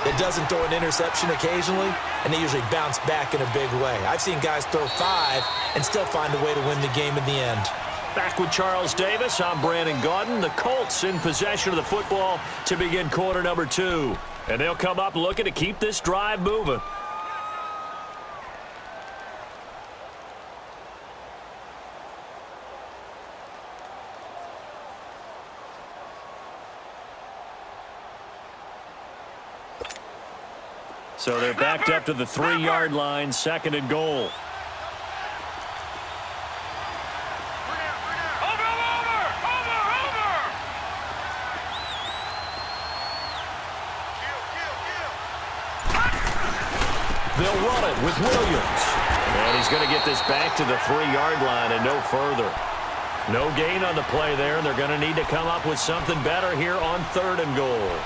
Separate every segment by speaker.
Speaker 1: that doesn't throw an interception occasionally, and they usually bounce back in a big way. I've seen guys throw 5 and still find a way to win the game in the end.
Speaker 2: Back with Charles Davis, I'm Brandon Gaudin. The Colts in possession of the football to begin quarter number 2. And they'll come up looking to keep this drive moving. So they're backed up to the 3-yard line, 2nd and goal. They'll run it with Williams. And he's going to get this back to the 3-yard line and no further. No gain on the play there, and they're going to need to come up with something better here on 3rd and goal.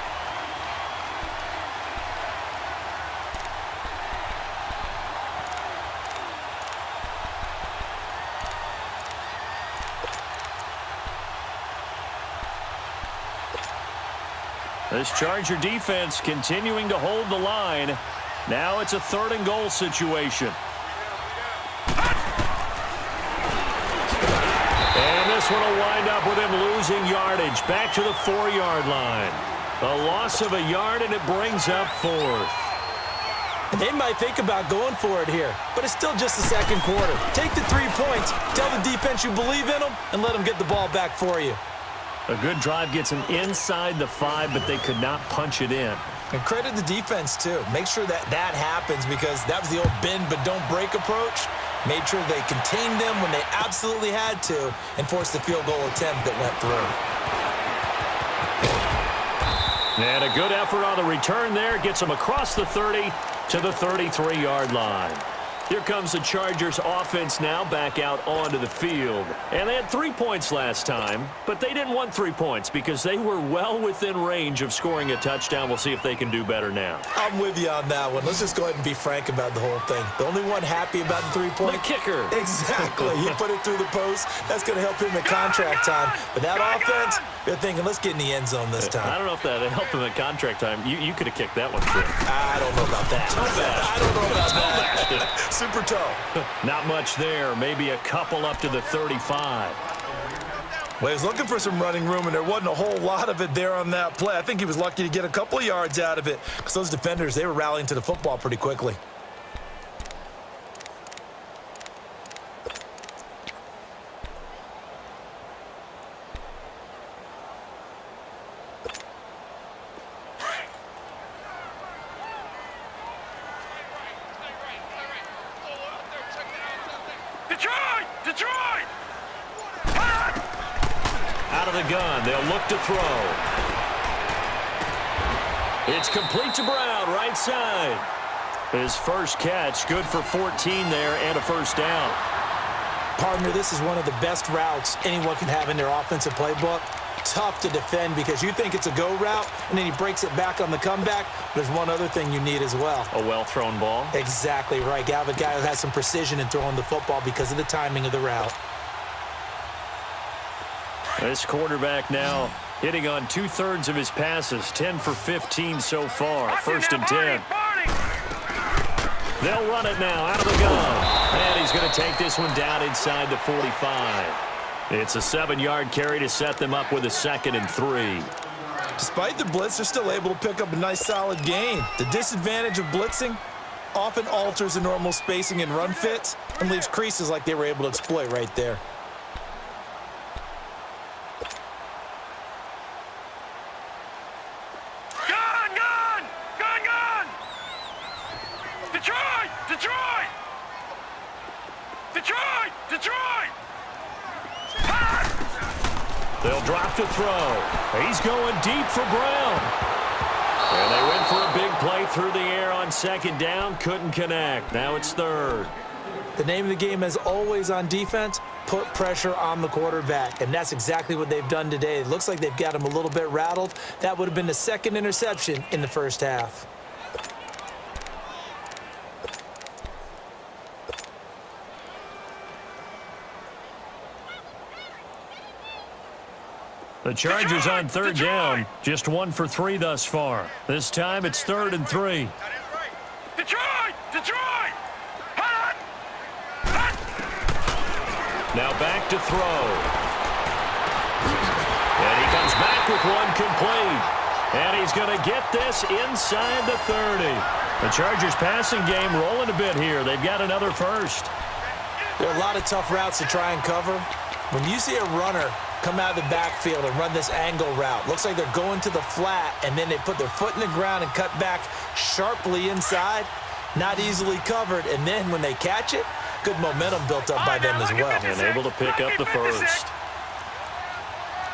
Speaker 2: This Charger defense continuing to hold the line. Now it's a 3rd and goal situation. And this one will wind up with him losing yardage back to the 4-yard line. A loss of a yard, and it brings up 4th.
Speaker 1: They might think about going for it here, but it's still just the 2nd quarter. Take the 3 points, tell the defense you believe in them, and let them get the ball back for you.
Speaker 2: A good drive gets them inside the 5, but they could not punch it in.
Speaker 1: And credit the defense, too. Make sure that happens, because that was the old bend but don't break approach. Made sure they contained them when they absolutely had to and forced the field goal attempt that went through.
Speaker 2: And a good effort on the return there. Gets them across the 30 to the 33-yard line. Here comes the Chargers offense now back out onto the field. And they had 3 points last time, but they didn't want 3 points because they were well within range of scoring a touchdown. We'll see if they can do better now.
Speaker 1: I'm with you on that one. Let's just go ahead and be frank about the whole thing. The only one happy about the 3-point.
Speaker 2: The kicker.
Speaker 1: Exactly. He put it through the post. That's going to help him at contract time. But that offense, they're thinking, let's get in the end zone this time.
Speaker 2: I don't know if that helped him at contract time. You could have kicked that one through.
Speaker 1: I don't know about that. I don't know about that. Super toe.
Speaker 2: Not much there. Maybe a couple up to the 35.
Speaker 1: Well, he was looking for some running room, and there wasn't a whole lot of it there on that play. I think he was lucky to get a couple of yards out of it because those defenders, they were rallying to the football pretty quickly.
Speaker 2: Detroit! Out of the gun, they'll look to throw. It's complete to Brown, right side. His first catch, good for 14 there and a first down.
Speaker 1: Partner, this is one of the best routes anyone can have in their offensive playbook. Tough to defend because you think it's a go route, and then he breaks it back on the comeback. There's one other thing you need as well.
Speaker 2: A well-thrown ball?
Speaker 1: Exactly right. You have a guy who has some precision in throwing the football because of the timing of the route.
Speaker 2: This quarterback now hitting on 2/3 of his passes, 10 for 15 so far. 1st and 10. They'll run it now out of the gun. And he's going to take this one down inside the 45. It's a 7-yard carry to set them up with a 2nd and 3.
Speaker 1: Despite the blitz, they're still able to pick up a nice solid gain. The disadvantage of blitzing often alters the normal spacing and run fits and leaves creases like they were able to exploit right there.
Speaker 2: They'll drop to throw. He's going deep for Brown. And they went for a big play through the air on 2nd down. Couldn't connect. Now it's 3rd.
Speaker 1: The name of the game, as always on defense, put pressure on the quarterback. And that's exactly what they've done today. It looks like they've got him a little bit rattled. That would have been the 2nd interception in the first half.
Speaker 2: The Chargers on third down, just 1 for 3 thus far. This time it's 3rd and 3.
Speaker 3: Detroit! Detroit! Hot!
Speaker 2: Now back to throw. And he comes back with one complete. And he's going to get this inside the 30. The Chargers passing game rolling a bit here. They've got another first.
Speaker 1: There are a lot of tough routes to try and cover. When you see a runner come out of the backfield and run this angle route, looks like they're going to the flat, and then they put their foot in the ground and cut back sharply inside. Not easily covered, and then when they catch it, good momentum built up by them as well.
Speaker 2: And able to pick up the first.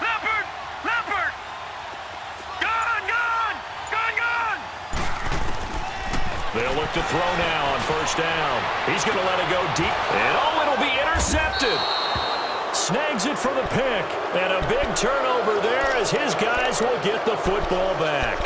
Speaker 3: Leopard! Leopard! Gone! Gone! Gone! Gone!
Speaker 2: They'll look to throw now on first down. He's going to let it go deep. And oh, it'll be intercepted. Snags it for the pick. And a big turnover there as his guys will get the football back.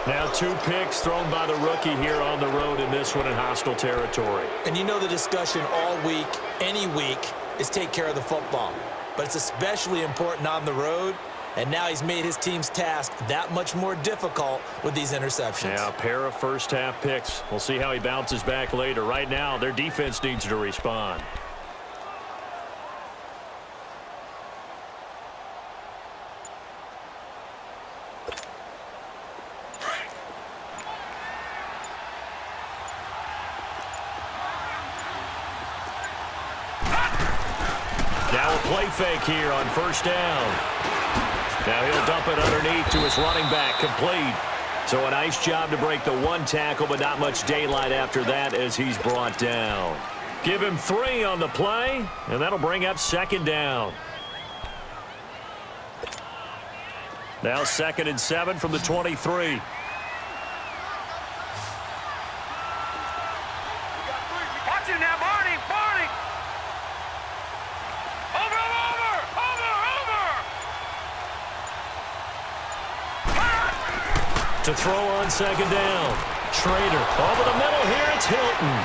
Speaker 2: Now 2 picks thrown by the rookie here on the road in this one in hostile territory.
Speaker 1: And you know the discussion all week, any week, is take care of the football. But it's especially important on the road. And now he's made his team's task that much more difficult with these interceptions.
Speaker 2: Yeah, a pair of first-half picks. We'll see how he bounces back later. Right now, their defense needs to respond. Now a play fake here on first down. Now he'll dump it underneath to his running back, complete. So a nice job to break the 1 tackle, but not much daylight after that as he's brought down. Give him 3 on the play, and that'll bring up 2nd down. Now 2nd and 7 from the 23.
Speaker 3: Watch it now, Barney! Barney! Over!
Speaker 2: To throw on 2nd down. Schrader over the middle here. It's Hilton.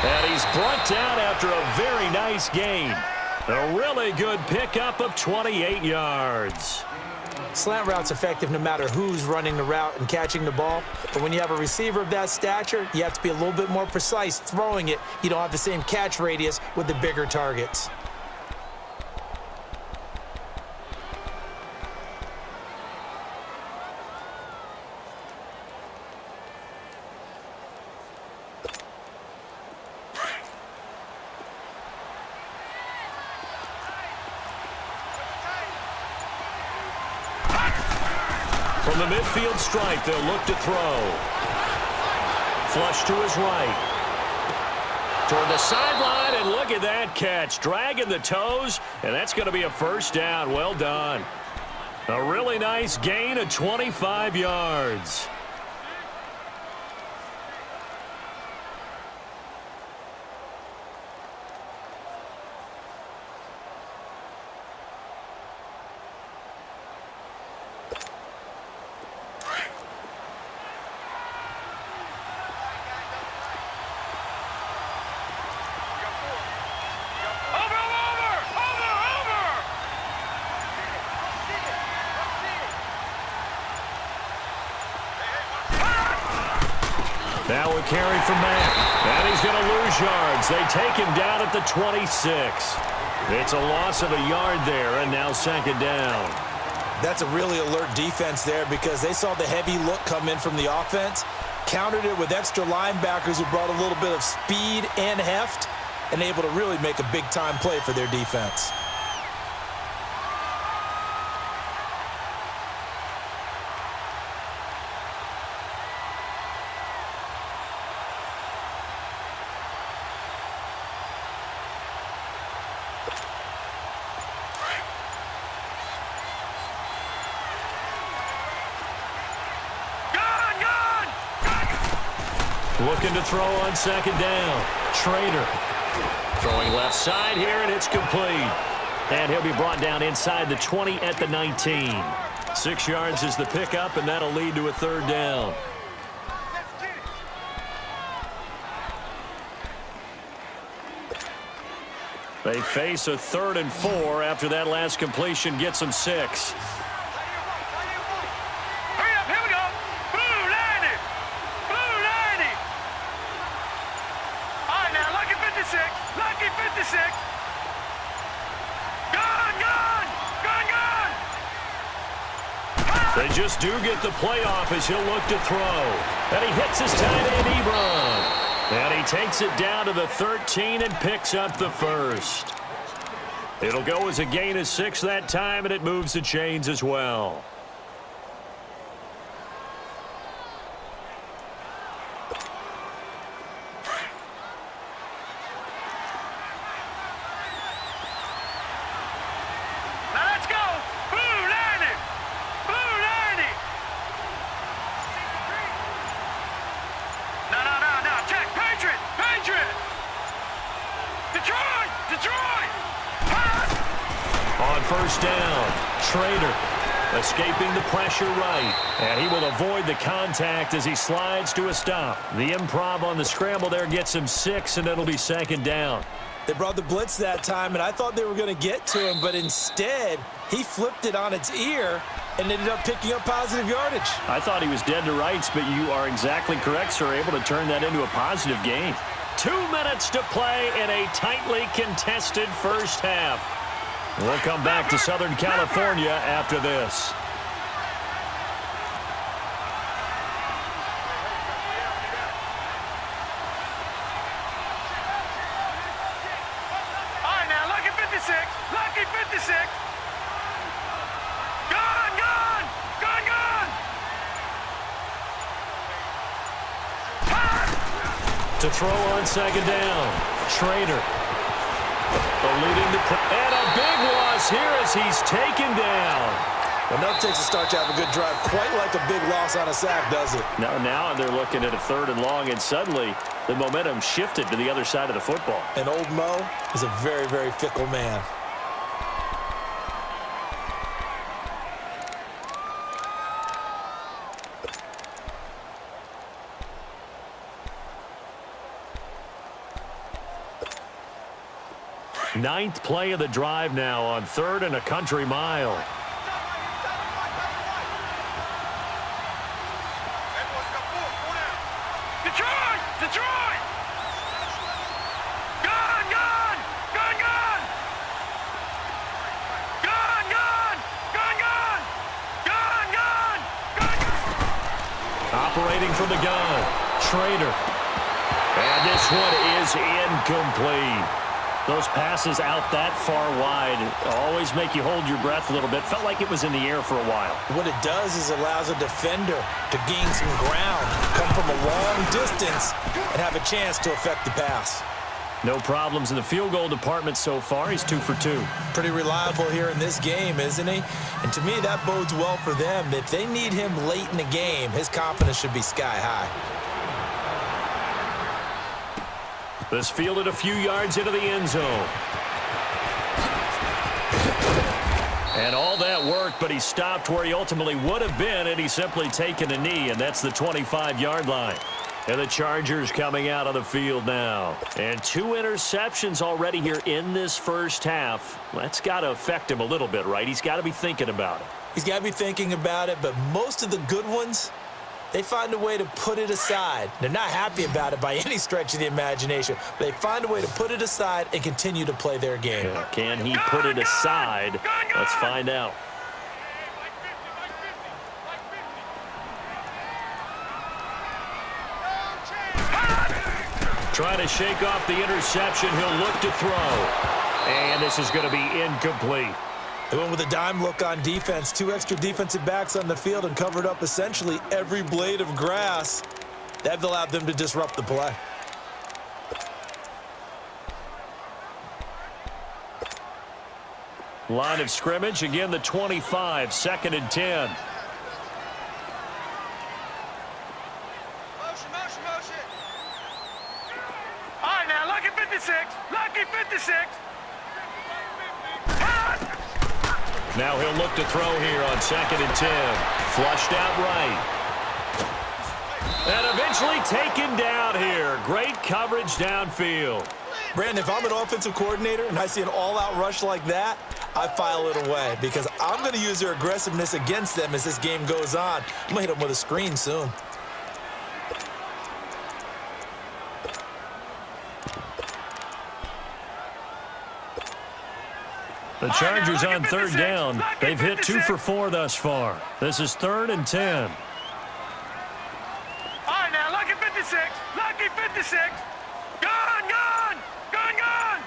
Speaker 2: And he's brought down after a very nice gain. A really good pickup of 28 yards.
Speaker 1: Slant route's effective no matter who's running the route and catching the ball. But when you have a receiver of that stature, you have to be a little bit more precise throwing it. You don't have the same catch radius with the bigger targets.
Speaker 2: From the midfield stripe, they'll look to throw. Flush to his right. Toward the sideline, and look at that catch. Dragging the toes, and that's going to be a first down. Well done. A really nice gain of 25 yards. Now a carry from Mack. And he's going to lose yards. They take him down at the 26. It's a loss of a yard there, and now 2nd down.
Speaker 1: That's a really alert defense there because they saw the heavy look come in from the offense, countered it with extra linebackers who brought a little bit of speed and heft, and able to really make a big-time play for their defense.
Speaker 2: Looking to throw on 2nd down. Schrader throwing left side here, and it's complete. And he'll be brought down inside the 20 at the 19. 6 yards is the pickup, and that'll lead to a 3rd down. They face a 3rd and 4 after that last completion gets them 6.
Speaker 3: Hurry up, here we go. Blue 90. Blue 90. All right, now, lucky 56. Lucky 56. Gun, gun. Gun, gun.
Speaker 2: They just do get the playoff as he'll look to throw. And he hits his tight end, Ebron. And he takes it down to the 13 and picks up the first. It'll go as a gain of 6 that time, and it moves the chains as well.
Speaker 3: Now let's go. Blue 90. Blue 90. No. Check. Patriot. Patriot. Detroit. Detroit.
Speaker 2: On first down, Trader escaping the pressure right. And he will avoid the contact as he slides to a stop. The improv on the scramble there gets him 6, and it'll be 2nd down.
Speaker 1: They brought the blitz that time, and I thought they were going to get to him, but instead, he flipped it on its ear and ended up picking up positive yardage.
Speaker 2: I thought he was dead to rights, but you are exactly correct, sir, able to turn that into a positive gain. 2 minutes to play in a tightly contested first half. We'll come back to Southern California after this.
Speaker 3: All right, now, lucky 56. Lucky 56. Gun, gun. Gun, gun.
Speaker 2: To throw on 2nd down, Trader. Eluding the and a big loss here as he's taken down.
Speaker 1: Enough takes a start to have a good drive, quite like a big loss on a sack, does it?
Speaker 2: Now they're looking at a 3rd and long, and suddenly the momentum shifted to the other side of the football.
Speaker 1: And old Mo is a very, very fickle man.
Speaker 2: Ninth play of the drive now on 3rd and a country mile.
Speaker 3: Detroit! Detroit! Gun, gun! Gun, gun! Gun, gun! Gun, gun! Gun, gun! Gun, gun!
Speaker 2: Operating from the gun, Trader. And this one is incomplete. Those passes out that far wide always make you hold your breath a little bit. Felt like it was in the air for a while.
Speaker 1: What it does is allows a defender to gain some ground, come from a long distance, and have a chance to affect the pass.
Speaker 2: No problems in the field goal department so far. He's 2 for 2.
Speaker 1: Pretty reliable here in this game, isn't he? And to me, that bodes well for them. If they need him late in the game, his confidence should be sky high.
Speaker 2: This fielded a few yards into the end zone. And all that work, but he stopped where he ultimately would have been, and he's simply taken a knee, and that's the 25-yard line. And the Chargers coming out on the field now. And 2 interceptions already here in this first half. That's got to affect him a little bit, right? He's got to be thinking about it.
Speaker 1: He's got to be thinking about it, but most of the good ones, they find a way to put it aside. They're not happy about it by any stretch of the imagination, but they find a way to put it aside and continue to play their game.
Speaker 2: Yeah, can he put it aside? Let's find out. Trying to shake off the interception. He'll look to throw. And this is going to be incomplete.
Speaker 1: They went with a dime look on defense. 2 extra defensive backs on the field and covered up essentially every blade of grass. That allowed them to disrupt the play.
Speaker 2: Line of scrimmage, again the 25, 2nd and 10.
Speaker 3: Motion. All right, now, lucky 56. Lucky 56.
Speaker 2: Now he'll look to throw here on 2nd and 10. Flushed out right. And eventually taken down here. Great coverage downfield.
Speaker 1: Brandon, if I'm an offensive coordinator and I see an all-out rush like that, I file it away because I'm going to use their aggressiveness against them as this game goes on. I'm going to hit them with a screen soon.
Speaker 2: The Chargers on third down. They've hit 2 for 4 thus far. This is 3rd and 10.
Speaker 3: All right, now, lucky 56. Lucky 56. Gone, gone. Gone, gone.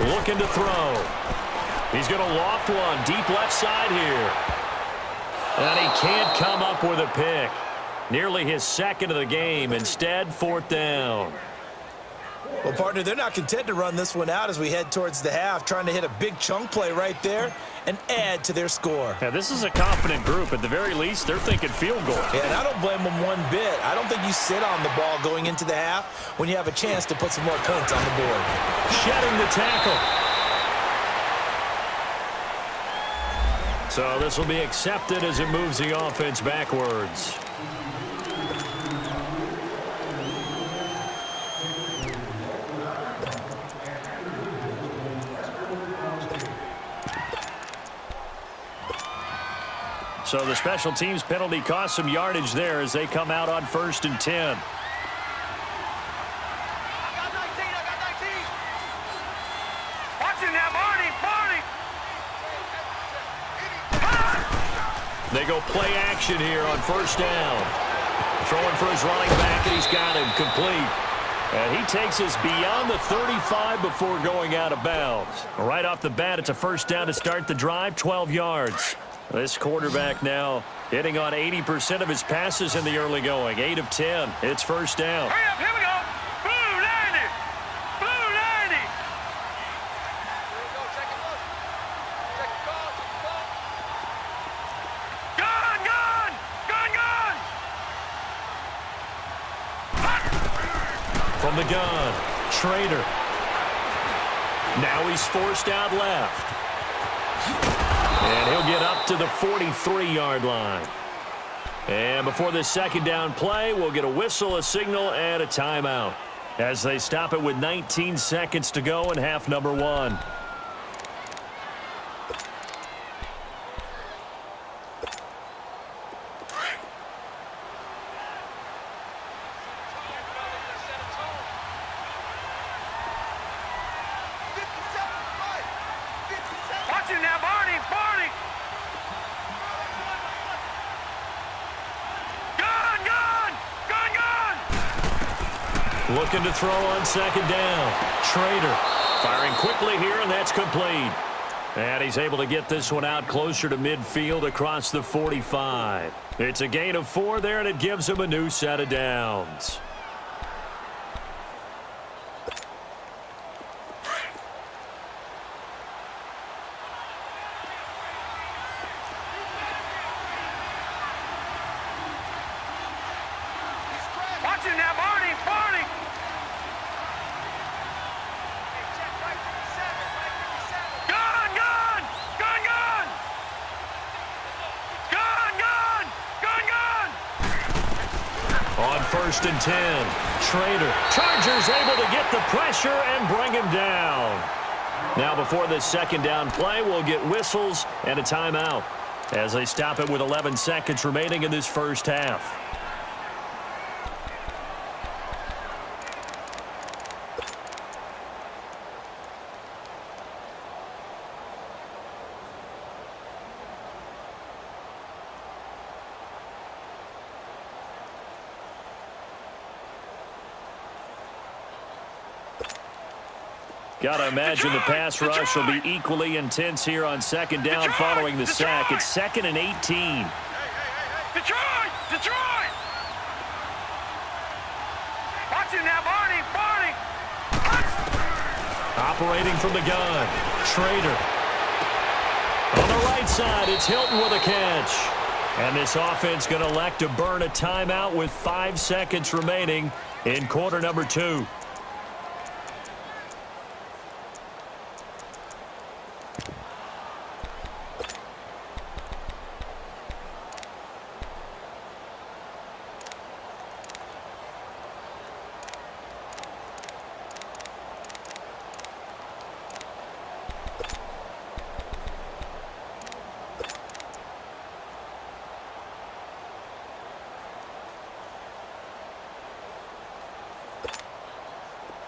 Speaker 2: Looking to throw. He's going to loft one deep left side here. And he can't come up with a pick. Nearly his second of the game. Instead, 4th down.
Speaker 1: Well, partner, they're not content to run this one out as we head towards the half, trying to hit a big chunk play right there and add to their score.
Speaker 2: Yeah, this is a confident group. At the very least, they're thinking field goal.
Speaker 1: Yeah, and I don't blame them one bit. I don't think you sit on the ball going into the half when you have a chance to put some more points on the board.
Speaker 2: Shedding the tackle. So this will be accepted as it moves the offense backwards. So the special teams penalty cost some yardage there as they come out on 1st and 10. They go play action here on 1st down. Throwing for his running back, and he's got him complete. And he takes us beyond the 35 before going out of bounds. Right off the bat, it's a 1st down to start the drive, 12 yards. This quarterback now hitting on 80% of his passes in the early going. 8 of 10. It's 1st down.
Speaker 3: Hurry up, here we go. Blue 90. Blue 90. Gone, gone. Gone, gone.
Speaker 2: From the gun, Trader. Now he's forced out left. And he'll get up to the 43-yard line. And before this 2nd down play, we'll get a whistle, a signal, and a timeout as they stop it with 19 seconds to go in half number 1.
Speaker 3: Watch it now, Barney. Barney. Gone, gone. Gone, gone.
Speaker 2: Looking to throw on 2nd down. Trader firing quickly here, and that's complete. And he's able to get this one out closer to midfield across the 45. It's a gain of 4 there, and it gives him a new set of downs.
Speaker 3: Watch it now, Barney. Barney. Gone, gone. Gone, gone. Gone, gone. Gone, gone.
Speaker 2: On 1st and 10, Trader. Chargers able to get the pressure and bring him down. Now before this 2nd down play, we'll get whistles and a timeout as they stop it with 11 seconds remaining in this 1st half. Got to imagine the pass rush will be equally intense here on 2nd down following the sack. It's 2nd and 18.
Speaker 3: Detroit! Detroit! Watch it now, Barney! Barney!
Speaker 2: Operating from the gun, Trader. On the right side, it's Hilton with a catch. And this offense going to elect to burn a timeout with 5 seconds remaining in quarter number 2.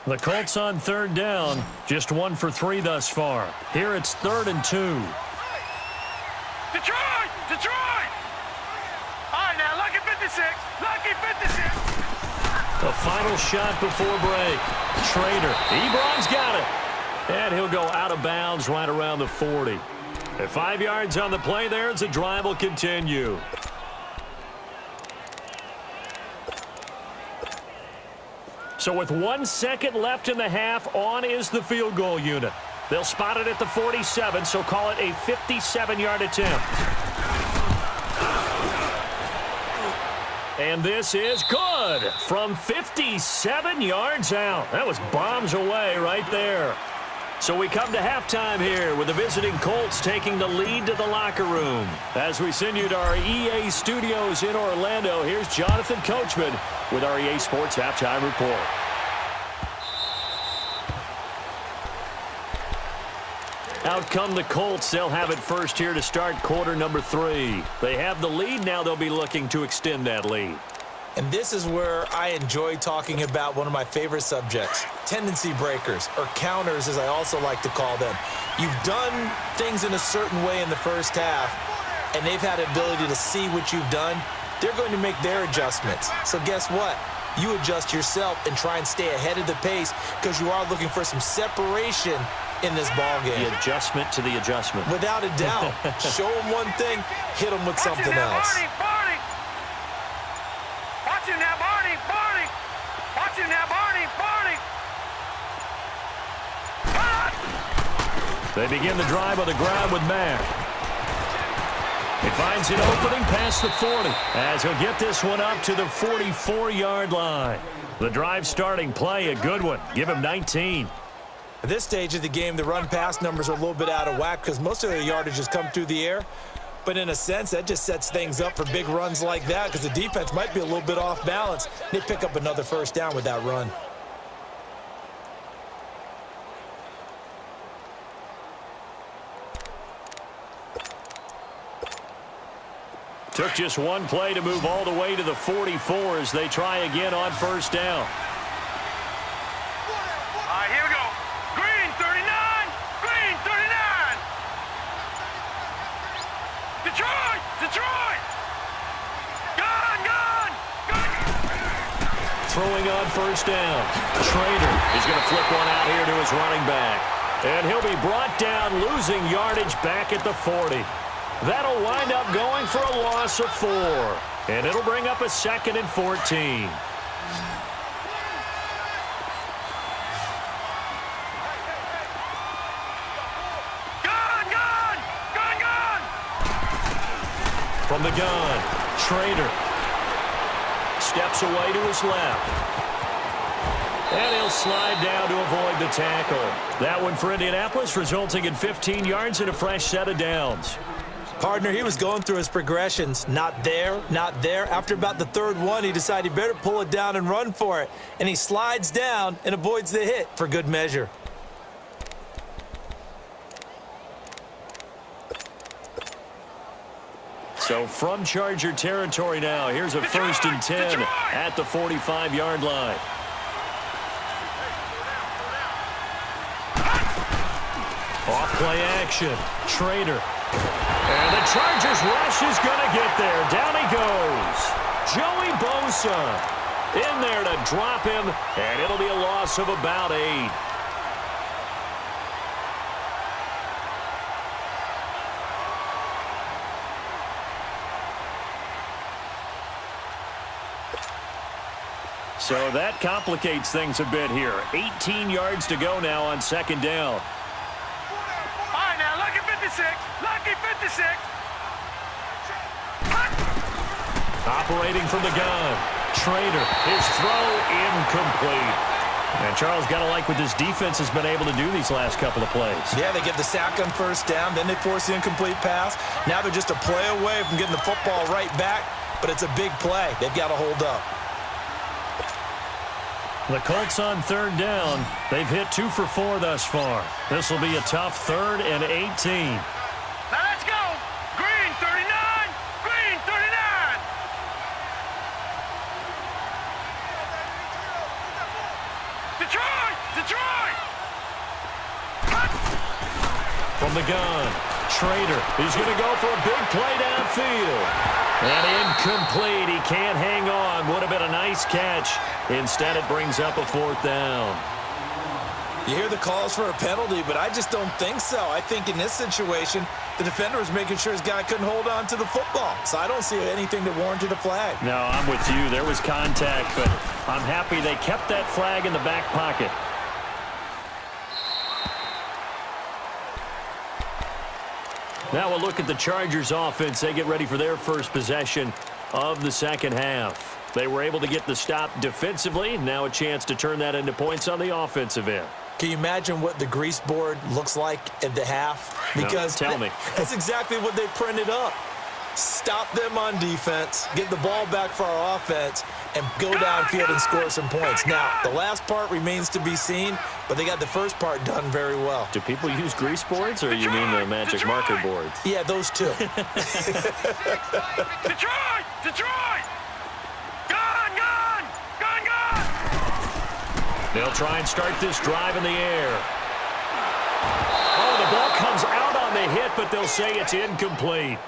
Speaker 2: The Colts on third down, just 1 for 3 thus far. Here it's 3rd and 2.
Speaker 3: Detroit! Detroit! All right, now, lucky 56. Lucky 56.
Speaker 2: The final shot before break. Schrader. Ebron's got it. And he'll go out of bounds right around the 40. At 5 yards on the play there as the drive will continue. So with 1 second left in the half, on is the field goal unit. They'll spot it at the 47, so call it a 57-yard attempt. And this is good from 57 yards out. That was bombs away right there. So we come to halftime here with the visiting Colts taking the lead to the locker room. As we send you to our EA studios in Orlando, here's Jonathan Coachman with our EA Sports Halftime Report. Out come the Colts. They'll have it first here to start quarter number 3. They have the lead. Now they'll be looking to extend that lead.
Speaker 1: And this is where I enjoy talking about one of my favorite subjects, tendency breakers, or counters as I also like to call them. You've done things in a certain way in the first half, and they've had the ability to see what you've done. They're going to make their adjustments. So guess what? You adjust yourself and try and stay ahead of the pace because you are looking for some separation in this ball game.
Speaker 2: The adjustment to the adjustment.
Speaker 1: Without a doubt. Show them one thing, hit them with something else.
Speaker 3: Barney! Watch him now, Barney! Barney! Watch him now, Barney! Barney!
Speaker 2: They begin the drive on the ground with Mack. He finds an opening past the 40 as he'll get this one up to the 44-yard line. The drive starting play, a good one. Give him 19.
Speaker 1: At this stage of the game, the run-pass numbers are a little bit out of whack because most of their yardage has come through the air. But in a sense, that just sets things up for big runs like that because the defense might be a little bit off balance. They pick up another first down with that run.
Speaker 2: Took just one play to move all the way to the 44 as they try again on first down.
Speaker 3: All right, here we go. Green, 39. Green, 39. Detroit! Detroit! Gun! Gun! Gun!
Speaker 2: Throwing on first down. Schrader is going to flip one out here to his running back. And he'll be brought down, losing yardage back at the 40. That'll wind up going for a loss of 4. And it'll bring up a 2nd and 14.
Speaker 3: Gun! Gun! Gun! Gun!
Speaker 2: From the gun, Schrader steps away to his left. And he'll slide down to avoid the tackle. That one for Indianapolis, resulting in 15 yards and a fresh set of downs.
Speaker 1: Partner, he was going through his progressions. Not there, not there. After about the 3rd one, he decided he better pull it down and run for it. And he slides down and avoids the hit for good measure.
Speaker 2: So from Charger territory now, here's a 1st and 10 at the 45-yard line. Off play action, Schrader. And the Chargers rush is going to get there. Down he goes. Joey Bosa in there to drop him, and it'll be a loss of about 8. So that complicates things a bit here. 18 yards to go now on 2nd down.
Speaker 3: All right, now, lucky 56. Lucky 56.
Speaker 2: Operating from the gun. Schrader, his throw incomplete. And Charles, got to like what this defense has been able to do these last couple of plays.
Speaker 1: Yeah, they get the sack on first down, then they force the incomplete pass. Now they're just a play away from getting the football right back, but it's a big play. They've got to hold up.
Speaker 2: The Colts on 3rd down. They've hit 2 for 4 thus far. This will be a tough 3rd and 18.
Speaker 3: Now let's go. Green, 39. Green, 39. Detroit!
Speaker 2: From the gun, Schrader. He's going to go for a big play downfield. And incomplete. He can't hang on. Would have been a nice catch. Instead, it brings up a fourth down.
Speaker 1: You hear the calls for a penalty, but I just don't think so. I think in this situation, the defender was making sure his guy couldn't hold on to the football. So I don't see anything that warranted a flag.
Speaker 2: No, I'm with you. There was contact, but I'm happy they kept that flag in the back pocket. Now we'll look at the Chargers offense. They get ready for their first possession of the second half. They were able to get the stop defensively. Now a chance to turn that into points on the offensive end.
Speaker 1: Can you imagine what the grease board looks like at the half? Because
Speaker 2: no, tell me.
Speaker 1: That's exactly what they printed up. Stop them on defense, get the ball back for our offense, and go downfield and score some points. Now, the last part remains to be seen, but they got the first part done very well.
Speaker 2: Do people use grease boards, or you mean the magic marker boards?
Speaker 1: Yeah, those two.
Speaker 3: Detroit! Detroit! Gone! Gone! Gone! Gone!
Speaker 2: They'll try and start this drive in the air. Oh, the ball comes out on the hit, but they'll say it's incomplete.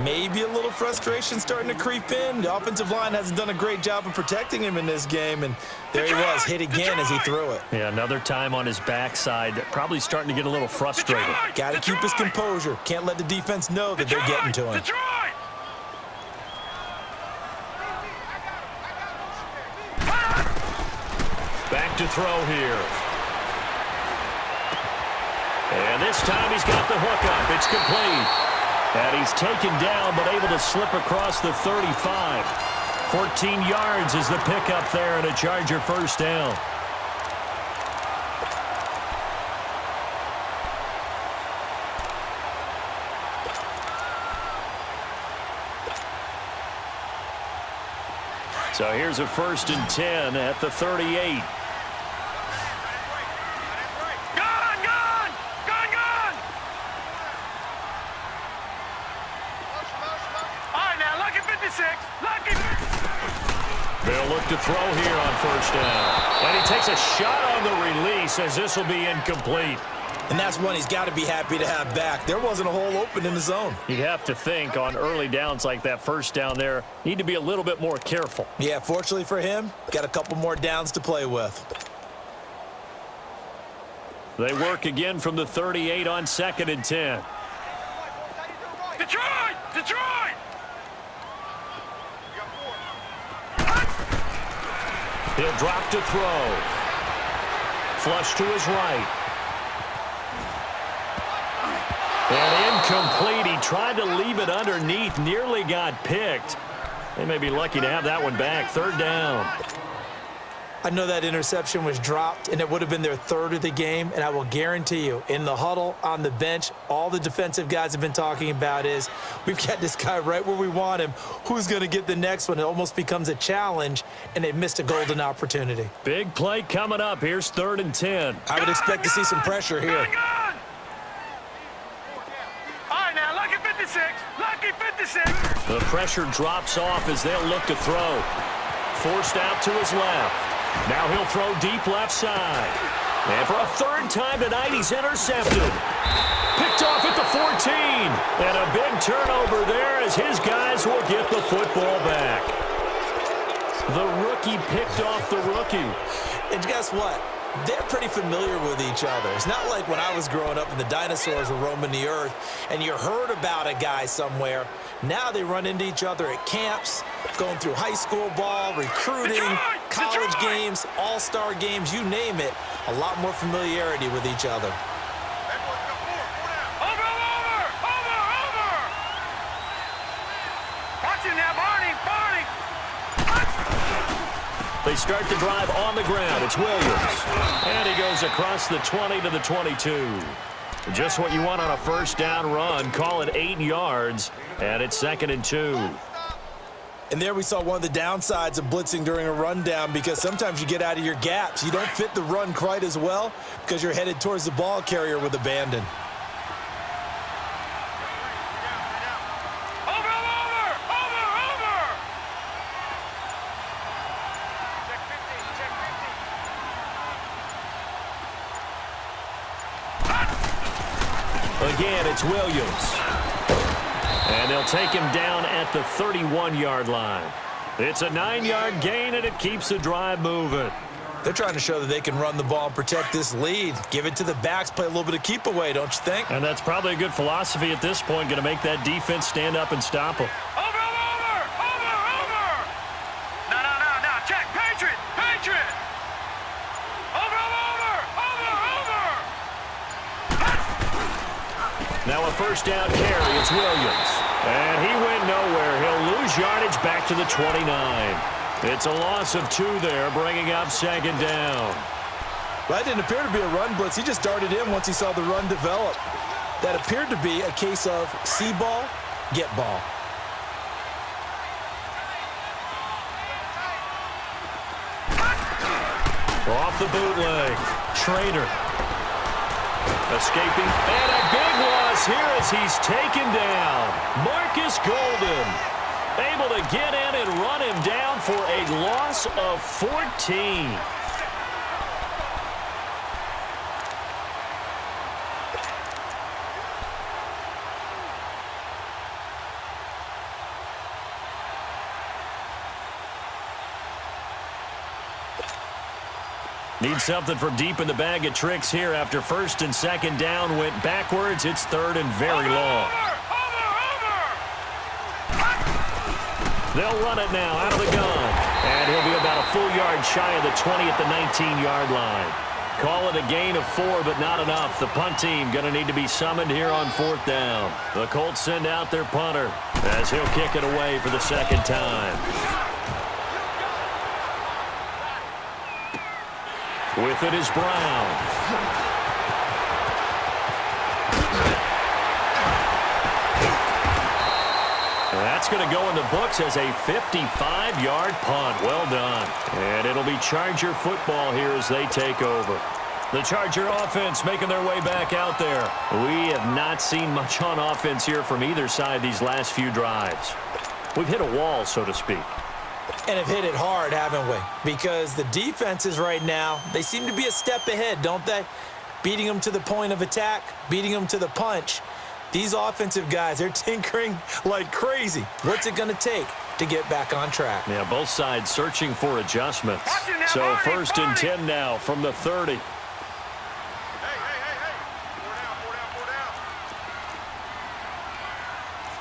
Speaker 1: Maybe a little frustration starting to creep in. The offensive line hasn't done a great job of protecting him in this game, and there he was, hit again as he threw it.
Speaker 2: Yeah, another time on his backside, probably starting to get a little frustrated.
Speaker 1: Got to keep his composure. Can't let the defense know that they're getting to him.
Speaker 3: Detroit!
Speaker 2: Back to throw here. And this time he's got the hook up. It's complete. And he's taken down, but able to slip across the 35. 14 yards is the pickup there, and a Charger first down. So here's a 1st and 10 at the 38. They'll look to throw here on 1st down. And he takes a shot on the release as this will be incomplete.
Speaker 1: And that's one he's got to be happy to have back. There wasn't a hole open in the zone.
Speaker 2: You'd have to think on early downs like that 1st down there, need to be a little bit more careful.
Speaker 1: Yeah, fortunately for him, got a couple more downs to play with.
Speaker 2: They work again from the 38 on 2nd and 10.
Speaker 3: Detroit! Detroit!
Speaker 2: He'll drop to throw. Flush to his right. And incomplete. He tried to leave it underneath. Nearly got picked. They may be lucky to have that one back. 3rd down.
Speaker 1: I know that interception was dropped, and it would have been their 3rd of the game, and I will guarantee you, in the huddle, on the bench, all the defensive guys have been talking about is, we've got this guy right where we want him. Who's going to get the next one? It almost becomes a challenge, and they missed a golden opportunity.
Speaker 2: Big play coming up. Here's 3rd and 10.
Speaker 1: I would expect to see some pressure here.
Speaker 3: All right, now, lucky 56. Lucky 56.
Speaker 2: The pressure drops off as they'll look to throw. Forced out to his left. Now he'll throw deep left side. And for a 3rd time tonight, he's intercepted. Picked off at the 14. And a big turnover there as his guys will get the football back. The rookie picked off the rookie.
Speaker 1: And guess what? They're pretty familiar with each other. It's not like when I was growing up and the dinosaurs were roaming the earth and you heard about a guy somewhere. Now they run into each other at camps, going through high school ball, recruiting, college games, all-star games, you name it. A lot more familiarity with each other.
Speaker 3: Over! Watch it now, Barney!
Speaker 2: They start the drive on the ground. It's Williams. And he goes across the 20 to the 22. Just what you want on a 1st down run. Call it 8 yards. And it's 2nd and 2.
Speaker 1: And there we saw one of the downsides of blitzing during a rundown, because sometimes you get out of your gaps. You don't fit the run quite as well because you're headed towards the ball carrier with abandon.
Speaker 2: again. It's Williams. And they'll take him down at the 31-yard line. It's a 9-yard gain, and it keeps the drive moving.
Speaker 1: They're trying to show that they can run the ball and protect this lead. Give it to the backs, play a little bit of keep away, don't you think?
Speaker 2: And that's probably a good philosophy at this point, going to make that defense stand up and stop them.
Speaker 3: Over! No. Check. Patriot! Over!
Speaker 2: Now a first down carry. It's Williams. And he went nowhere. He'll lose yardage back to the 29. It's a loss of 2 there, bringing up second down.
Speaker 1: That didn't appear to be a run blitz. He just darted in once he saw the run develop. That appeared to be a case of see ball, get ball.
Speaker 2: Off the bootleg. Schrader. Escaping. And a big loss here as he's taken down. Marcus Golden able to get in and run him down for a loss of 14. Need something from deep in the bag of tricks here after first and second down went backwards. It's third and very long. They'll run it now out of the gun. And he'll be about a full yard shy of the 20 at the 19-yard line. Call it a gain of 4, but not enough. The punt team going to need to be summoned here on fourth down. The Colts send out their punter as he'll kick it away for the second time. With it is Brown. That's going to go in the books as a 55-yard punt. Well done. And it'll be Charger football here as they take over. The Charger offense making their way back out there. We have not seen much on offense here from either side these last few drives. We've hit a wall, so to speak.
Speaker 1: And have hit it hard, haven't we? Because the defenses right now, they seem to be a step ahead, don't they? Beating them to the point of attack, beating them to the punch. These offensive guys, they're tinkering like crazy. What's it going to take to get back on track?
Speaker 2: Yeah, both sides searching for adjustments. So first and 10 now from the 30.
Speaker 3: Hey.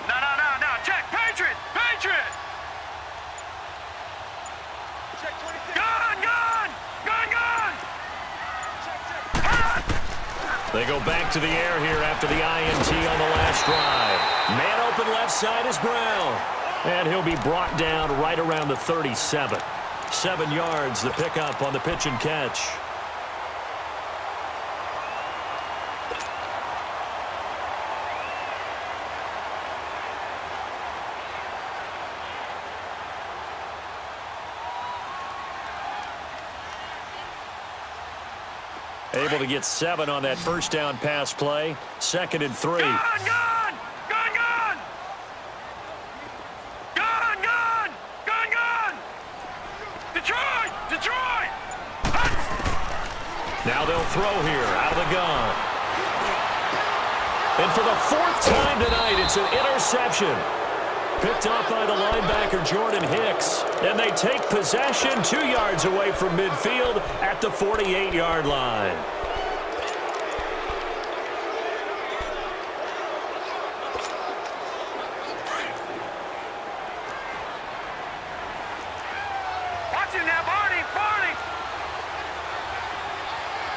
Speaker 3: No. Check. Patriot. Check 26. Gun.
Speaker 2: They go back to the air here after the INT on the last drive. Man open left side is Brown. And he'll be brought down right around the 37. 7 yards the pickup on the pitch and catch. Able to get 7 on that first down pass play. 2nd and 3.
Speaker 3: Gun. Detroit.
Speaker 2: Now they'll throw here out of the gun. And for the 4th time tonight, it's an interception. Picked up by the linebacker, Jordan Hicks. And they take possession 2 yards away from midfield at the 48-yard line.
Speaker 3: Watch him now, Barney.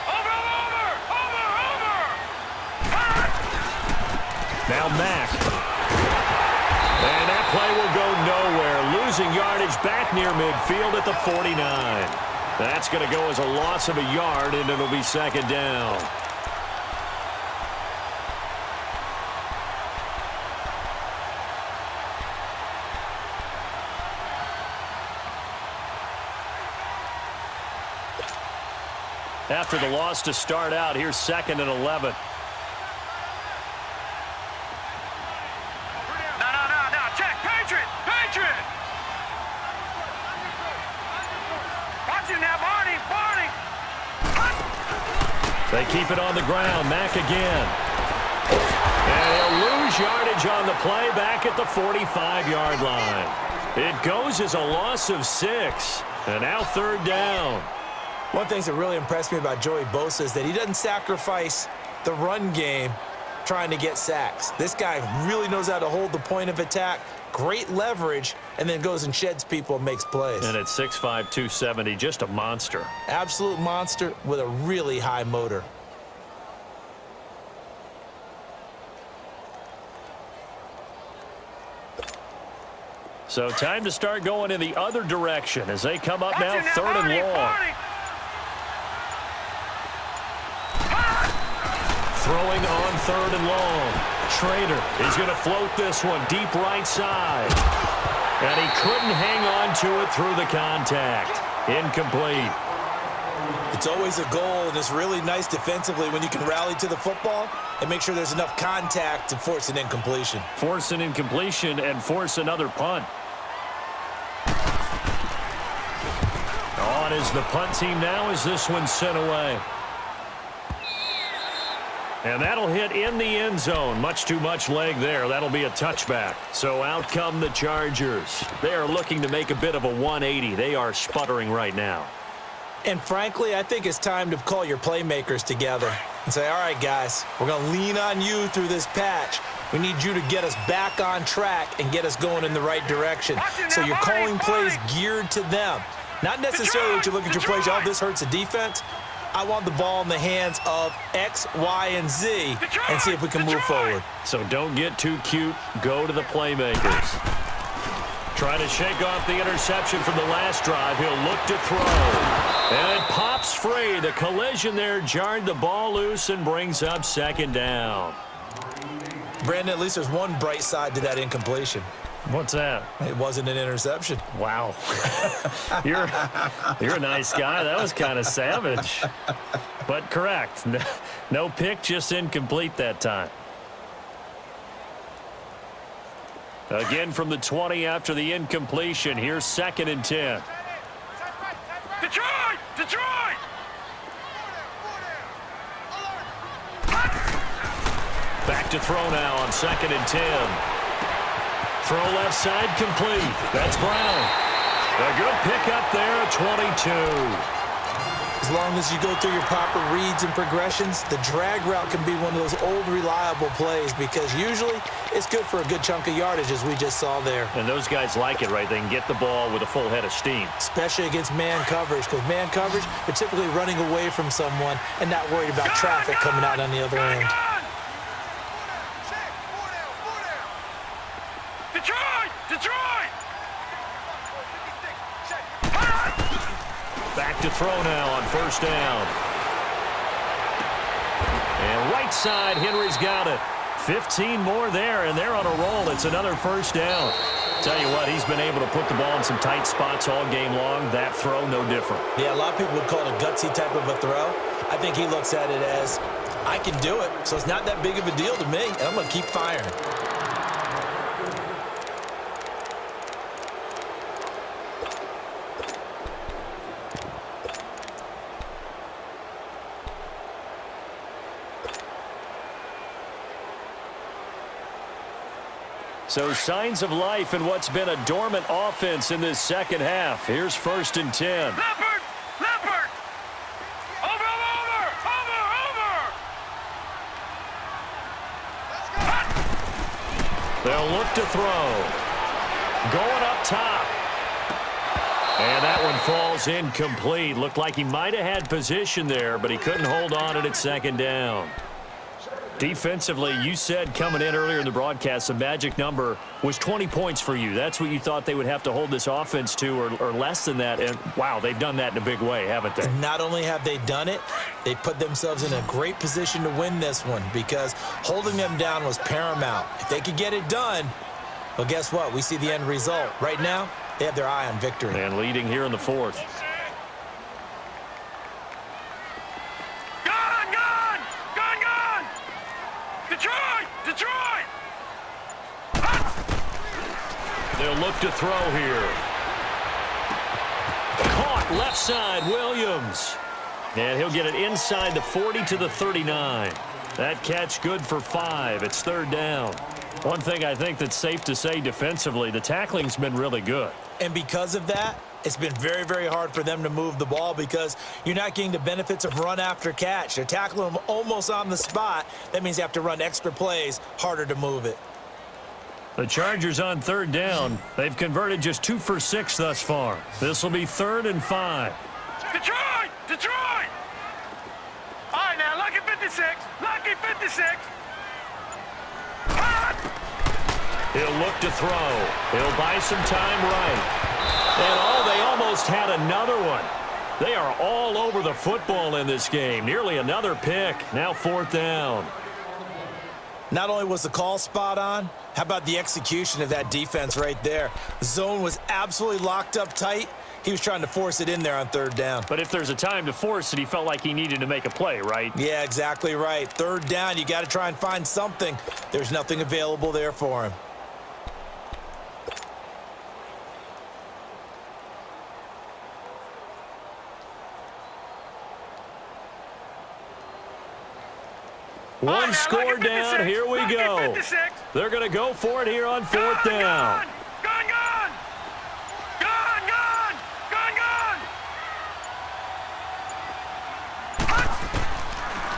Speaker 3: Over.
Speaker 2: Now Mack. And that play will go nowhere. Losing yardage back near midfield at the 49. That's going to go as a loss of a yard, and it'll be second down. After the loss to start out, here's 2nd and 11.
Speaker 3: No. Check. Patriot. Watch him now, Barney.
Speaker 2: They keep it on the ground. Mack again. yardage on the play back at the 45-yard line. It goes as a loss of 6. And now 3rd down.
Speaker 1: One thing that really impressed me about Joey Bosa is that he doesn't sacrifice the run game trying to get sacks. This guy really knows how to hold the point of attack, great leverage, and then goes and sheds people and makes plays.
Speaker 2: And at 6'5", 270, just a monster.
Speaker 1: Absolute monster with a really high motor.
Speaker 2: So time to start going in the other direction as they come up now 3rd and long. Throwing on 3rd and long. Trainer is going to float this one deep right side. And he couldn't hang on to it through the contact. Incomplete.
Speaker 1: It's always a goal, and it's really nice defensively when you can rally to the football and make sure there's enough contact to force an incompletion.
Speaker 2: Force an incompletion and force another punt. On is the punt team now as this one's sent away. And that'll hit in the end zone. Much too much leg there. That'll be a touchback. So out come the Chargers. They are looking to make a bit of a 180. They are sputtering right now.
Speaker 1: And frankly, I think it's time to call your playmakers together and say, all right, guys, we're going to lean on you through this patch. We need you to get us back on track and get us going in the right direction. So you're calling plays geared to them. Not necessarily that you look at your plays, oh, this hurts the defense. I want the ball in the hands of X, Y, and Z and see if we can move forward.
Speaker 2: So don't get too cute. Go to the playmakers. Trying to shake off the interception from the last drive. He'll look to throw. And it pops free. The collision there jarred the ball loose and brings up 2nd down.
Speaker 1: Brandon, at least there's one bright side to that incompletion.
Speaker 2: What's that?
Speaker 1: It wasn't an interception.
Speaker 2: Wow. You're a nice guy. That was kind of savage. But correct. No pick, just incomplete that time. Again from the 20 after the incompletion. Here's 2nd and 10.
Speaker 3: Detroit! Detroit!
Speaker 2: Back to throw now on 2nd and 10. Throw left side complete. That's Brown. A good pickup there at 22.
Speaker 1: As long as you go through your proper reads and progressions, the drag route can be one of those old reliable plays because usually it's good for a good chunk of yardage as we just saw there.
Speaker 2: And those guys like it, right? They can get the ball with a full head of steam.
Speaker 1: Especially against man coverage because man coverage, they're typically running away from someone and not worried about traffic coming out on the other end.
Speaker 3: Detroit! Detroit!
Speaker 2: Back to throw now on 1st down. And right side, Henry's got it. 15 more there, and they're on a roll. It's another 1st down. Tell you what, he's been able to put the ball in some tight spots all game long. That throw, no different.
Speaker 1: Yeah, a lot of people would call it a gutsy type of a throw. I think he looks at it as, I can do it, so it's not that big of a deal to me, and I'm going to keep firing.
Speaker 2: So signs of life in what's been a dormant offense in this 2nd half. Here's 1st and 10.
Speaker 3: Leopard! Leopard! Over!
Speaker 2: They'll look to throw. Going up top. And that one falls incomplete. Looked like he might have had position there, but he couldn't hold on it at 2nd down. Defensively, you said coming in earlier in the broadcast, the magic number was 20 points for you. That's what you thought they would have to hold this offense to or less than that. And, wow, they've done that in a big way, haven't they?
Speaker 1: Not only have they done it, they put themselves in a great position to win this one because holding them down was paramount. If they could get it done, well, guess what? We see the end result. Right now, they have their eye on victory.
Speaker 2: And leading here in the 4th.
Speaker 3: Detroit!
Speaker 2: They'll look to throw here. Caught left side, Williams. And he'll get it inside the 40 to the 39. That catch good for 5. It's third down. One thing I think that's safe to say defensively, the tackling's been really good.
Speaker 1: And because of that, it's been very, very hard for them to move the ball because you're not getting the benefits of run after catch. They're tackling them almost on the spot. That means you have to run extra plays, harder to move it.
Speaker 2: The Chargers on third down. They've converted just 2 for 6 thus far. This will be 3rd and 5.
Speaker 3: Detroit! Detroit! All right, now, lucky 56. Lucky 56.
Speaker 2: He'll look to throw. He'll buy some time right. And, they almost had another one. They are all over the football in this game. Nearly another pick. Now 4th down.
Speaker 1: Not only was the call spot on, how about the execution of that defense right there? The zone was absolutely locked up tight. He was trying to force it in there on 3rd down.
Speaker 2: But if there's a time to force it, he felt like he needed to make a play, right?
Speaker 1: Yeah, exactly right. 3rd down, you got to try and find something. There's nothing available there for him.
Speaker 2: One score down, here we go. They're going to go for it here on 4th down.
Speaker 3: Gone!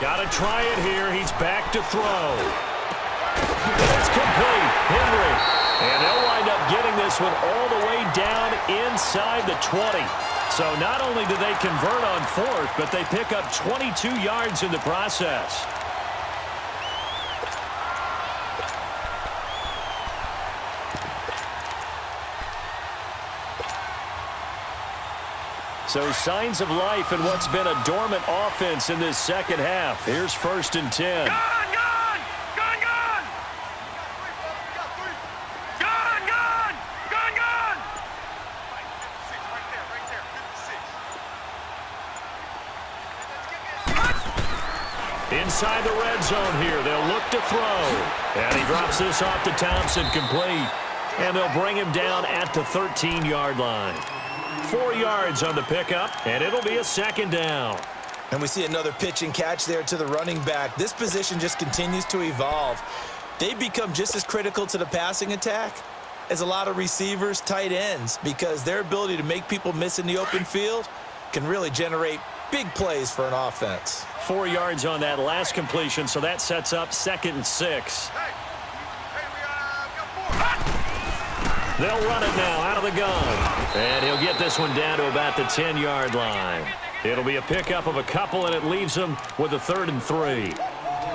Speaker 2: Got to try it here. He's back to throw. It's complete. Henry. And they'll wind up getting this one all the way down inside the 20. So not only do they convert on 4th, but they pick up 22 yards in the process. So signs of life in what's been a dormant offense in this second half. Here's 1st and 10.
Speaker 3: Gone!
Speaker 2: Inside the red zone here, they'll look to throw. And he drops this off to Thompson, complete. And they'll bring him down at the 13-yard line. 4 yards on the pickup, and it'll be a 2nd down.
Speaker 1: And we see another pitch and catch there to the running back. This position just continues to evolve. They become just as critical to the passing attack as a lot of receivers, tight ends, because their ability to make people miss in the open field can really generate big plays for an offense.
Speaker 2: 4 yards on that last completion, so that sets up 2nd and 6. They'll run it now out of the gun. And he'll get this one down to about the 10-yard line. It'll be a pickup of a couple, and it leaves them with a 3rd and 3.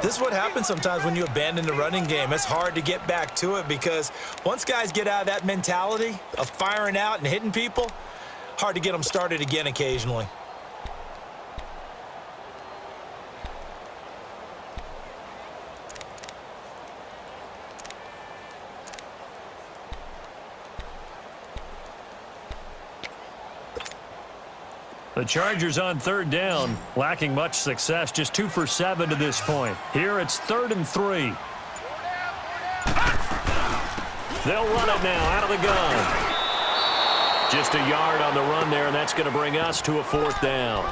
Speaker 1: This is what happens sometimes when you abandon the running game. It's hard to get back to it because once guys get out of that mentality of firing out and hitting people, hard to get them started again occasionally.
Speaker 2: The Chargers on 3rd down, lacking much success, just 2 for 7 to this point. Here it's 3rd and 3. They'll run it now out of the gun. Just a yard on the run there, and that's going to bring us to a 4th down.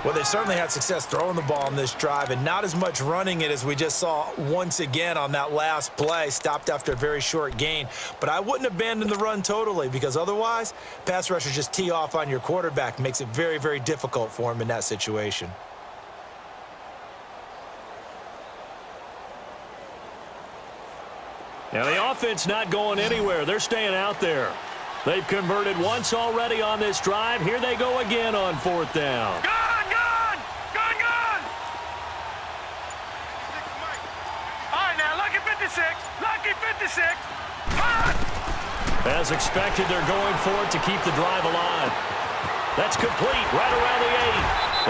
Speaker 1: Well, they certainly had success throwing the ball on this drive and not as much running it as we just saw once again on that last play. Stopped after a very short gain. But I wouldn't abandon the run totally because otherwise, pass rushers just tee off on your quarterback. Makes it very, very difficult for him in that situation.
Speaker 2: Now the offense not going anywhere. They're staying out there. They've converted once already on this drive. Here they go again on 4th down.
Speaker 3: Gone! All right, now, lucky 56. Lucky 56.
Speaker 2: As expected, they're going for it to keep the drive alive. That's complete right around the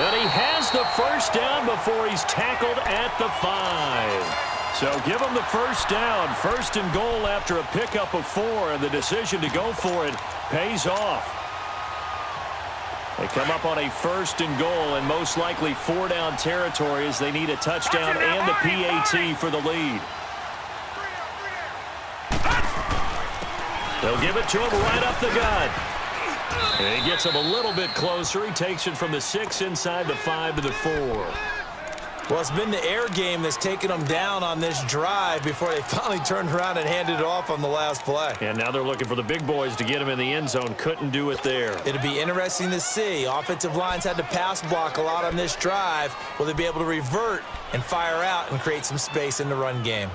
Speaker 2: 8. And he has the 1st down before he's tackled at the 5. So give him the 1st down. 1st and goal after a pickup of 4, and the decision to go for it pays off. They come up on a 1st and goal, and most likely 4-down territory as they need a touchdown and the PAT for the lead. They'll give it to him right up the gut. And he gets him a little bit closer. He takes it from the 6 inside the 5 to the 4.
Speaker 1: Well, it's been the air game that's taken them down on this drive before they finally turned around and handed it off on the last play.
Speaker 2: And now they're looking for the big boys to get them in the end zone. Couldn't do it there.
Speaker 1: It'll be interesting to see. Offensive lines had to pass block a lot on this drive. Will they be able to revert and fire out and create some space in the run game?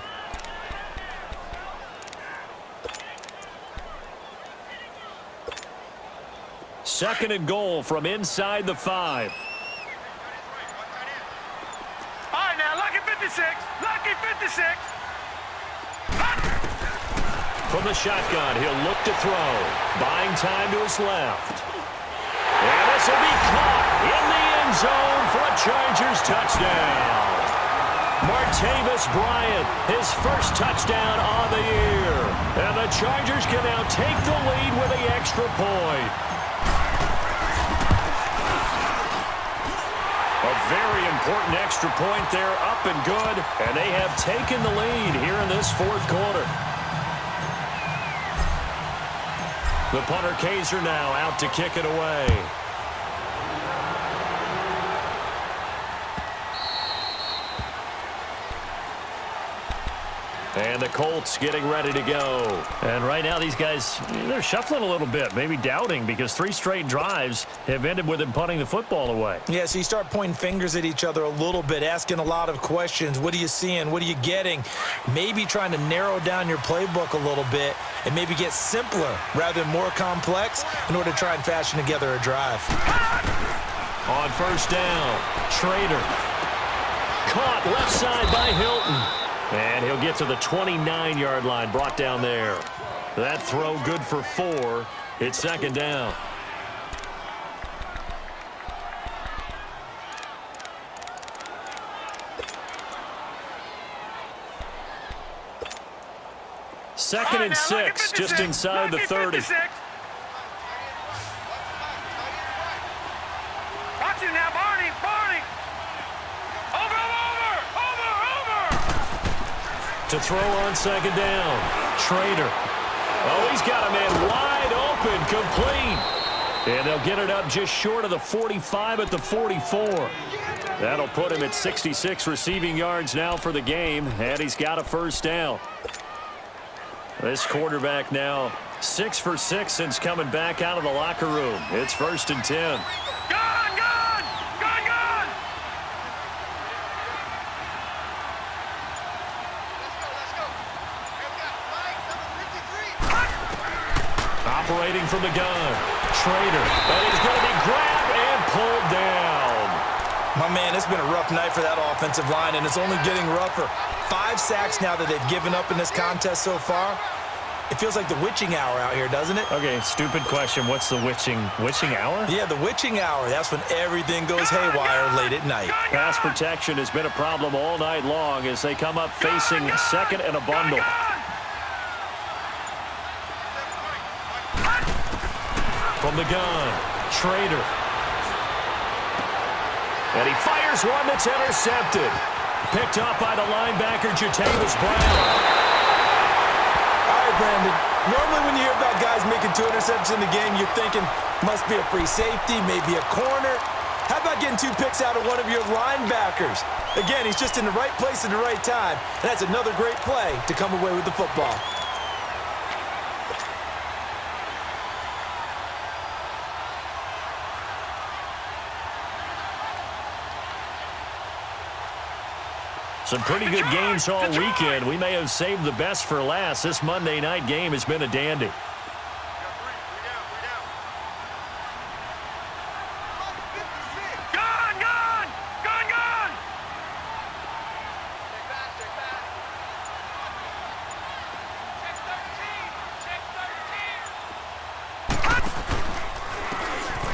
Speaker 2: Second and goal from inside the 5.
Speaker 3: All right, now, lucky 56. Lucky 56.
Speaker 2: From the shotgun, he'll look to throw. Buying time to his left. And this will be caught in the end zone for a Chargers touchdown. Martavis Bryant, his first touchdown on the year. And the Chargers can now take the lead with the extra point. A very important extra point there, up and good. And they have taken the lead here in this fourth quarter. The punter Kaiser now out to kick it away. And the Colts getting ready to go. And right now these guys, they're shuffling a little bit, maybe doubting, because 3 straight drives have ended with them punting the football away.
Speaker 1: Yeah, so you start pointing fingers at each other a little bit, asking a lot of questions. What are you seeing? What are you getting? Maybe trying to narrow down your playbook a little bit and maybe get simpler rather than more complex in order to try and fashion together a drive.
Speaker 2: On first down, Schrader. Caught left side by Hilton. And he'll get to the 29-yard line, brought down there. That throw good for 4. It's second down. Second and 6, just inside the 30.
Speaker 3: Watch it now, Barney. Barney. Over.
Speaker 2: To throw on second down. Schrader. Oh, he's got a man wide open, complete. And they'll get it up just short of the 45 at the 44. That'll put him at 66 receiving yards now for the game, and he's got a first down. This quarterback now 6 for 6 since coming back out of the locker room. It's first and 10. Operating from the gun, Schrader, and he's going to be grabbed and pulled down.
Speaker 1: My man, it's been a rough night for that offensive line, and it's only getting rougher. 5 sacks now that they've given up in this contest so far. It feels like the witching hour out here, doesn't it?
Speaker 2: Okay, stupid question. What's the witching hour?
Speaker 1: Yeah, the witching hour. That's when everything goes haywire late at night.
Speaker 2: Pass protection has been a problem all night long as they come up facing second and a bundle. From the gun, Schrader. And he fires one that's intercepted. Picked up by the linebacker, Jatavis Brown.
Speaker 1: All right, Brandon. Normally when you hear about guys making 2 interceptions in the game, you're thinking must be a free safety, maybe a corner. How about getting 2 picks out of one of your linebackers? Again, he's just in the right place at the right time. And that's another great play to come away with the football.
Speaker 2: Some pretty good games all weekend. We may have saved the best for last. This Monday night game has been a dandy.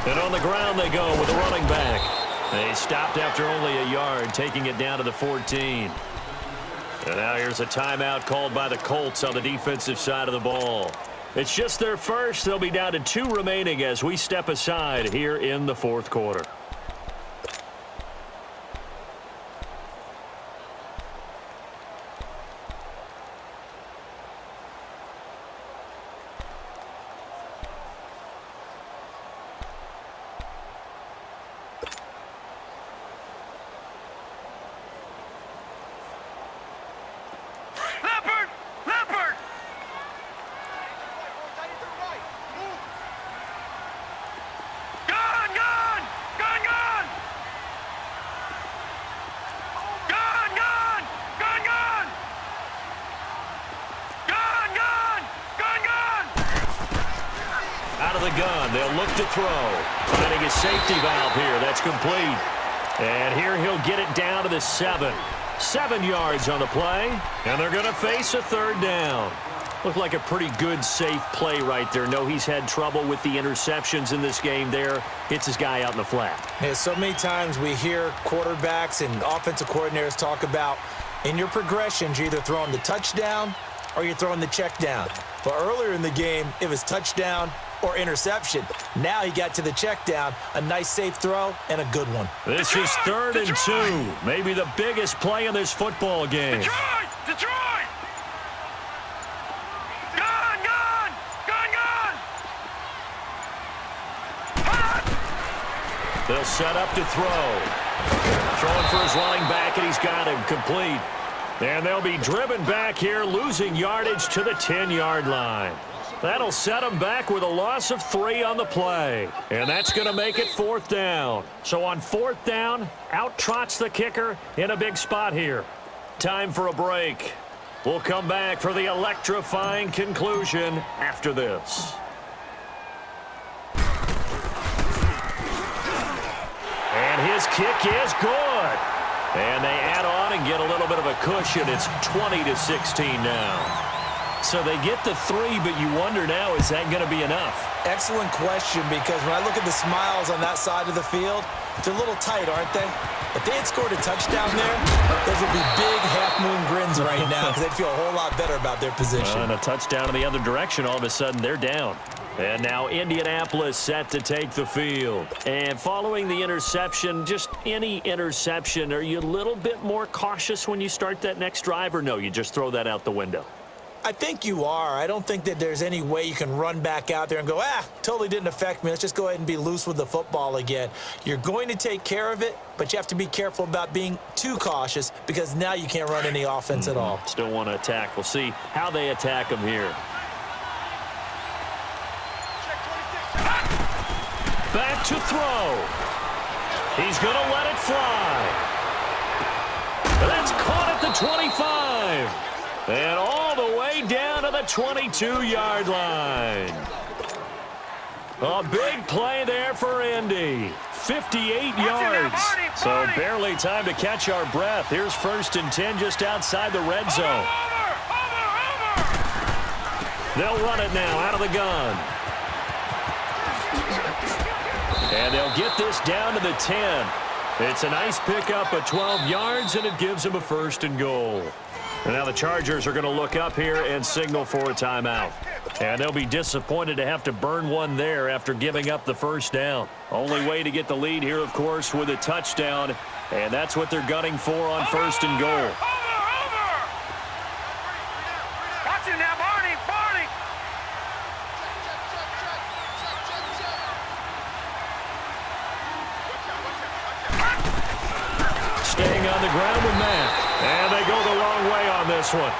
Speaker 2: And on the ground they go with a running back. They stopped after only a yard, taking it down to the 14. And now here's a timeout called by the Colts on the defensive side of the ball. It's just their first. They'll be down to 2 remaining as we step aside here in the fourth quarter. Out of the gun, they'll look to throw. Finding a safety valve here. That's complete. And here he'll get it down to the 7. 7 yards on the play, and they're going to face a third down. Looked like a pretty good, safe play right there. No, he's had trouble with the interceptions in this game there. Hits his guy out in the flat.
Speaker 1: Yeah, so many times we hear quarterbacks and offensive coordinators talk about in your progressions, you're either throwing the touchdown or you're throwing the check down. But earlier in the game, it was touchdown or interception. Now he got to the check down, a nice safe throw, and a good one.
Speaker 2: This is 3rd and 2. Maybe the biggest play in this football game.
Speaker 3: Detroit! Gun!
Speaker 2: They'll set up to throw. Throwing for his running back, and he's got him complete. And they'll be driven back here, losing yardage to the 10-yard line. That'll set them back with a loss of 3 on the play. And that's going to make it 4th down. So on 4th down, out trots the kicker in a big spot here. Time for a break. We'll come back for the electrifying conclusion after this. And his kick is good. And they add on and get a little bit of a cushion. It's 20-16 now. So they get the 3, but you wonder now, is that going to be enough?
Speaker 1: Excellent question, because when I look at the smiles on that side of the field, they're a little tight, aren't they? If they had scored a touchdown there, those would be big half-moon grins right now because they'd feel a whole lot better about their position.
Speaker 2: And a touchdown in the other direction, all of a sudden they're down. And now Indianapolis set to take the field. And following the interception, just any interception, are you a little bit more cautious when you start that next drive, or no, you just throw that out the window?
Speaker 1: I think you are. I don't think that there's any way you can run back out there and go, totally didn't affect me. Let's just go ahead and be loose with the football again. You're going to take care of it, but you have to be careful about being too cautious because now you can't run any offense at all.
Speaker 2: Still want to attack. We'll see how they attack them here. Back to throw. He's going to let it fly. That's caught at the 25. And all the way down to the 22-yard line. A big play there for Indy. 58 yards. So barely time to catch our breath. Here's 1st and 10 just outside the red zone. They'll run it now out of the gun. And they'll get this down to the 10. It's a nice pickup of 12 yards, and it gives them a 1st and goal. And now the Chargers are going to look up here and signal for a timeout. And they'll be disappointed to have to burn one there after giving up the 1st down. Only way to get the lead here, of course, with a touchdown. And that's what they're gunning for on 1st and goal.
Speaker 3: Watch it now, Barney!
Speaker 2: Staying on the ground with Matt. And they go the wrong way on this one.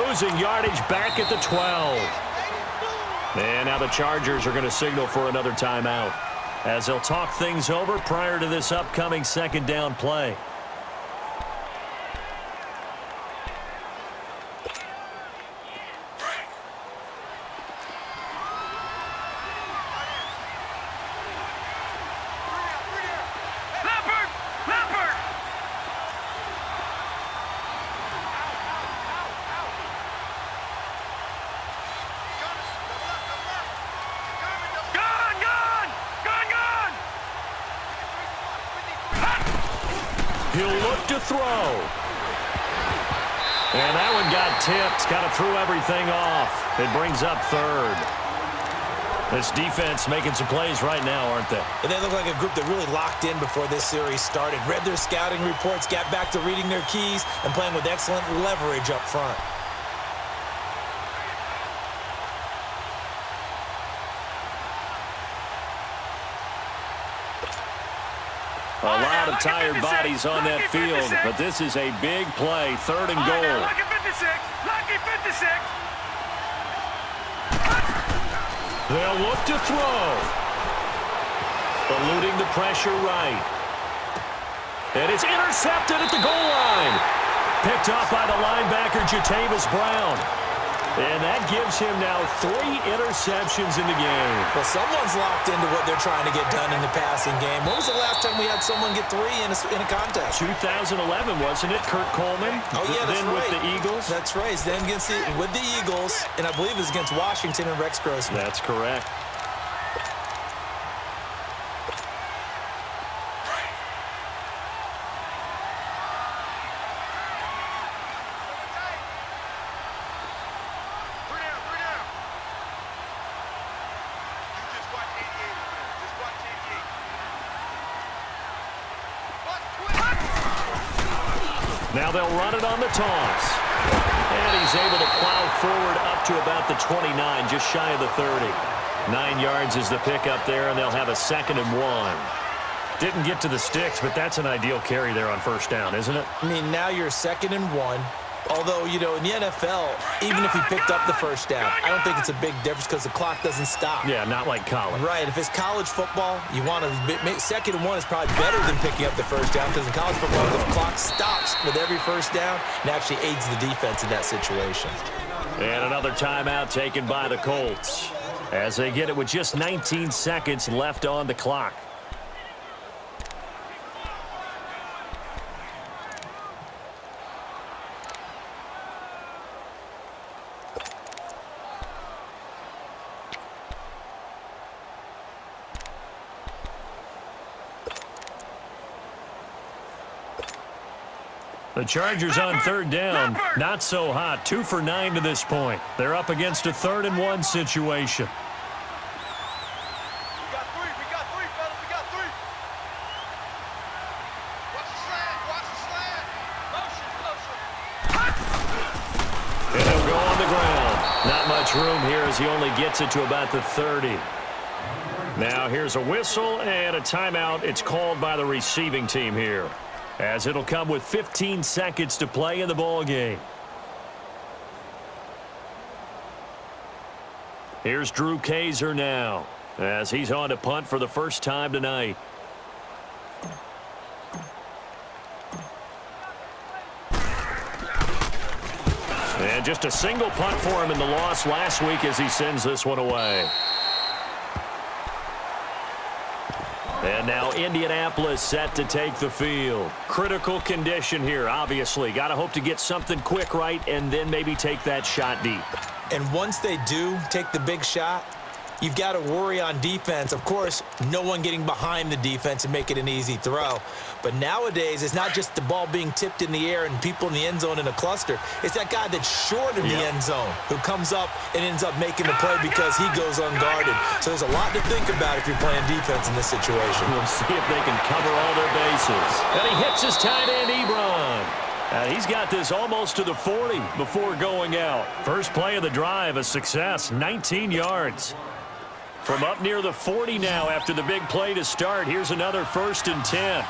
Speaker 2: Losing yardage back at the 12. And now the Chargers are going to signal for another timeout as they'll talk things over prior to this upcoming 2nd down play. He'll look to throw. And that one got tipped. Kind of threw everything off. It brings up 3rd. This defense making some plays right now, aren't they?
Speaker 1: And they look like a group that really locked in before this series started. Read their scouting reports, got back to reading their keys, and playing with excellent leverage up front.
Speaker 2: A lot of tired bodies on that field, but this is a big play, 3rd and goal.
Speaker 3: Lucky 56! Lucky 56!
Speaker 2: They'll look to throw. Eluding the pressure right. And it's intercepted at the goal line. Picked off by the linebacker, Jatavis Brown. And that gives him now 3 interceptions in the game.
Speaker 1: Well, someone's locked into what they're trying to get done in the passing game. When was the last time we had someone get 3 in a contest?
Speaker 2: 2011, wasn't it? Kurt Coleman?
Speaker 1: Oh, yeah, that's
Speaker 2: then
Speaker 1: right.
Speaker 2: with the Eagles?
Speaker 1: That's right. Then with the Eagles, and I believe it was against Washington and Rex Grossman.
Speaker 2: That's correct. Now they'll run it on the toss. And he's able to plow forward up to about the 29, just shy of the 30. 9 yards is the pickup there, and they'll have a 2nd and 1. Didn't get to the sticks, but that's an ideal carry there on first down, isn't it?
Speaker 1: I mean, now you're 2nd and 1. Although, you know, in the NFL, even if he picked up the first down, I don't think it's a big difference because the clock doesn't stop.
Speaker 2: Yeah, not like college.
Speaker 1: Right. If it's college football, you want to make 2nd and 1 is probably better than picking up the first down because in college football, the clock stops with every first down and actually aids the defense in that situation.
Speaker 2: And another timeout taken by the Colts as they get it with just 19 seconds left on the clock. The Chargers on 3rd down, not so hot. 2 for 9 to this point. They're up against a 3rd and 1 situation.
Speaker 3: We got 3, fellas, we got 3. Watch the slant. Motion.
Speaker 2: And he'll go on the ground. Not much room here as he only gets it to about the 30. Now here's a whistle and a timeout. It's called by the receiving team here, as it'll come with 15 seconds to play in the ball game. Here's Drew Kaiser now, as he's on to punt for the first time tonight. And just a single punt for him in the loss last week as he sends this one away. And now Indianapolis set to take the field. Critical condition here, obviously. Got to hope to get something quick right and then maybe take that shot deep.
Speaker 1: And once they do take the big shot, you've got to worry on defense. Of course, no one getting behind the defense and make it an easy throw. But nowadays, it's not just the ball being tipped in the air and people in the end zone in a cluster. It's that guy that's short of the end zone who comes up and ends up making the play because he goes unguarded. So there's a lot to think about if you're playing defense in this situation.
Speaker 2: We'll see if they can cover all their bases. And he hits his tight end, Ebron. And he's got this almost to the 40 before going out. First play of the drive, a success, 19 yards. From up near the 40 now after the big play to start. Here's another 1st and 10.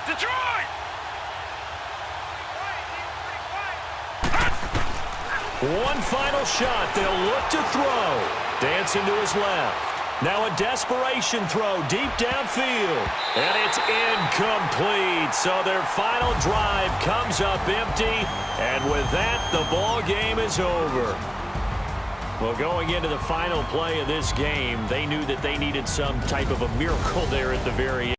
Speaker 3: Detroit!
Speaker 2: One final shot. They'll look to throw. Dancing to his left. Now a desperation throw deep downfield. And it's incomplete. So their final drive comes up empty. And with that, the ball game is over. Well, going into the final play of this game, they knew that they needed some type of a miracle there at the very end.